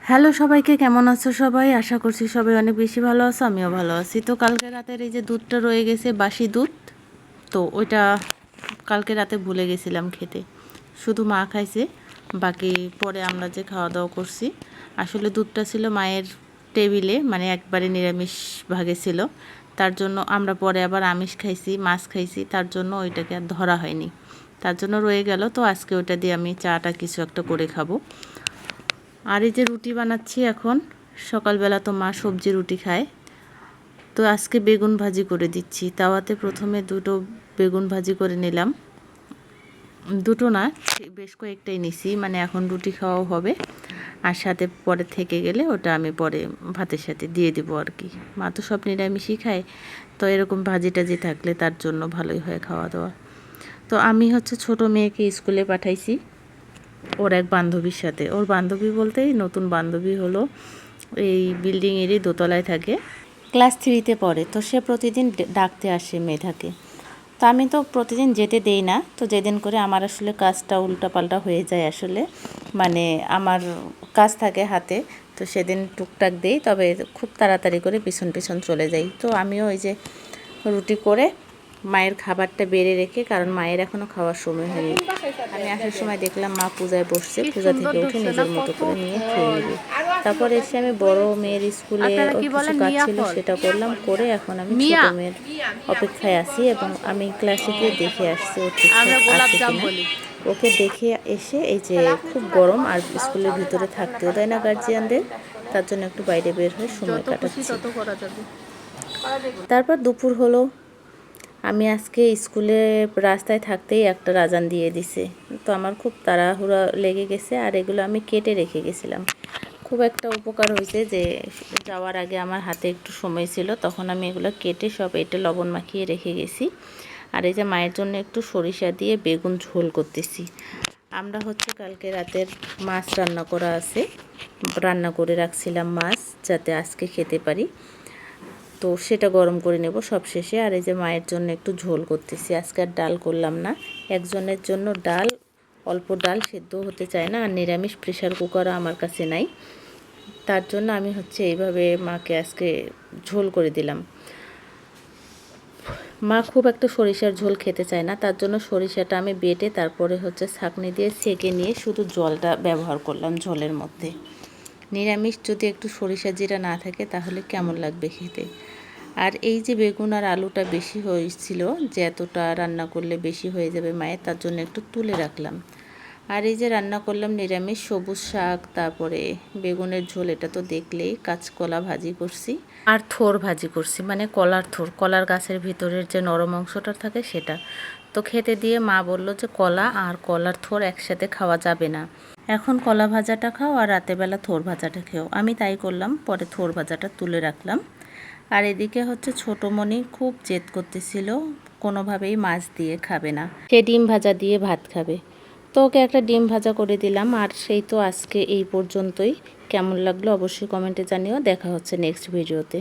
Hello সবাইকে, কেমন আছো সবাই? আশা করছি সবাই অনেক বেশি ভালো আছো, আমিও ভালো আছি। তো কালকে রাতের এই যে দুধটা রয়ে গেছে, বাসি দুধ, তো ওইটা কালকে রাতে ভুলে গেছিলাম খেতে। শুধু মা খাইছে, বাকি পরে আমরা যে খাওয়া দাওয়া করছি। আসলে দুধটা ছিল মায়ের টেবিলে, মানে একবারে নিরামিষ ভাগে ছিল। তার জন্য আমরা পরে আবার আমিষ খাইছি, মাছ খাইছি, তার জন্য ওইটাকে আর ধরা হয়নি। তার জন্য রয়ে গেল। তো আজকে ওইটা দিয়ে আমি চাটা কিছু একটা করে খাবো। আর এই যে রুটি বানাচ্ছি এখন। সকালবেলা তো মা সবজি রুটি খায়, তো আজকে বেগুন ভাজি করে দিচ্ছি। তাওয়াতে প্রথমে দুটো বেগুন ভাজি করে নিলাম, দুটো না বেশ কয়েকটাই নিছি, মানে এখন রুটি খাওয়াও হবে। আর সাথে পরে থেকে গেলে ওটা আমি পরে ভাতের সাথে দিয়ে দেবো আর কি। মা তো সব নিরামিষই খায়, তো এরকম ভাজি টাজি থাকলে তার জন্য ভালোই হয় খাওয়া দাওয়া। তো আমি হচ্ছে ছোট মেয়েকে স্কুলে পাঠাইছি ওর এক বান্ধবীর সাথে। ওর বান্ধবী বলতেই নতুন বান্ধবী হলো, এই বিল্ডিংয়েরই দোতলায় থাকে, ক্লাস 3-তে পড়ে। তো সে প্রতিদিন ডাকতে আসে মেধাকে। তো আমি তো প্রতিদিন যেতে দেই না, তো যেদিন করে আমার আসলে কাজটা উল্টাপাল্টা হয়ে যায় আসলে, মানে আমার কাজ থাকে হাতে, তো সেদিন টুকটাক দেই, তবে খুব তাড়াতাড়ি করে পিছন পিছন চলে যাই। তো আমিও ওই যে রুটি করে মায়ের খাবারটা বেড়ে রেখে, কারণ মায়ের এখনও খাওয়ার সময় হয়নি। আমি আসার সময় দেখলাম মা পূজায় বসছে, পূজা থেকে উঠে নিজের মতো করে নিয়ে খেয়ে নেবে। তারপর এসে আমি বড় মেয়ের স্কুলে কিছু কাজ ছিল সেটা করলাম, করে এখন আমি ছোট মেয়ের অপেক্ষায় আছি এবং আমি ক্লাসে গিয়ে দেখে আসছি ও ঠিকঠাক আছে কিনা। ওকে দেখে এসে এই যে খুব গরম, আর স্কুলের ভিতরে থাকতেও দেয় না গার্জিয়ানদের, তার জন্য একটু বাইরে বের হয়ে সময় কাটাচ্ছি। তারপর দুপুর হলো। আমি আজকে স্কুলে রাস্তায় থাকতেই একটা আজান দিয়ে দিছে, তো আমার খুব তাড়াহুড়া লেগে গেছে। আর এগুলো আমি কেটে রেখে গেছিলাম। খুব একটা উপকার হয়েছে যে যাওয়ার আগে আমার হাতে একটু সময় ছিল, তখন আমি এগুলো কেটে সব এটা লবণ মাখিয়ে রেখে গেছি। আর এই যে মায়ের জন্য একটু সরিষা দিয়ে বেগুন ঝোল করতেছি। আমরা হচ্ছে কালকে রাতের মাছ রান্না করা আছে, রান্না করে রাখছিলাম মাছ, যাতে আজকে খেতে পারি। তো সেটা গরম করে নেব সব শেষে। আর এই যে মায়ের জন্য একটু ঝোল করতেছি, আজকে আর ডাল করলাম না। একজনের জন্য ডাল, অল্প ডাল সেদ্ধ হতে চায় না, আর নিরামিষ প্রেশার কুকারও আমার কাছে নাই, তার জন্য আমি হচ্ছে এইভাবে মাকে আজকে ঝোল করে দিলাম। মা খুব একটা সরিষার ঝোল খেতে চায় না, তার জন্য সরিষাটা আমি বেটে তারপরে হচ্ছে ছাঁকনি দিয়ে ছেঁকে নিয়ে শুধু জলটা ব্যবহার করলাম ঝোলের মধ্যে। নিরামিষ যদি একটু সরিষা জিরা না থাকে তাহলে কেমন লাগবে খেতে। আর এই যে বেগুন আর আলুটা বেশি হয়েছিল, যে এতটা রান্না করলে বেশি হয়ে যাবে মায়ের, তার জন্য একটু তুলে রাখলাম। আর এই যে রান্না করলাম নিরামিষ সবুজ শাক, তারপরে বেগুনের ঝোল, এটা তো দেখলেই, কাঁচকলা ভাজি করছি, আর থোর ভাজি করছি, মানে কলার থোর, কলার গাছের ভিতরের যে নরম অংশটা থাকে সেটা। তো খেতে দিয়ে মা বলল যে কলা আর কলার থোর একসাথে খাওয়া যাবে না, এখন কলা ভাজাটা খাও আর রাতেরবেলা থোর ভাজাটা খেও। আমি তাই করলাম, পরে থোর ভাজাটা তুলে রাখলাম। আর এদিকে হচ্ছে ছোটোমণি খুব জেদ করতেছিল, কোনোভাবেই মাছ দিয়ে খাবে না, সে ডিম ভাজা দিয়ে ভাত খাবে। তো ওকে একটা ডিম ভাজা করে দিলাম। আর সেই তো আজকে এই পর্যন্তই। কেমন লাগলো অবশ্যই কমেন্টে জানিও। দেখা হচ্ছে নেক্সট ভিডিওতে।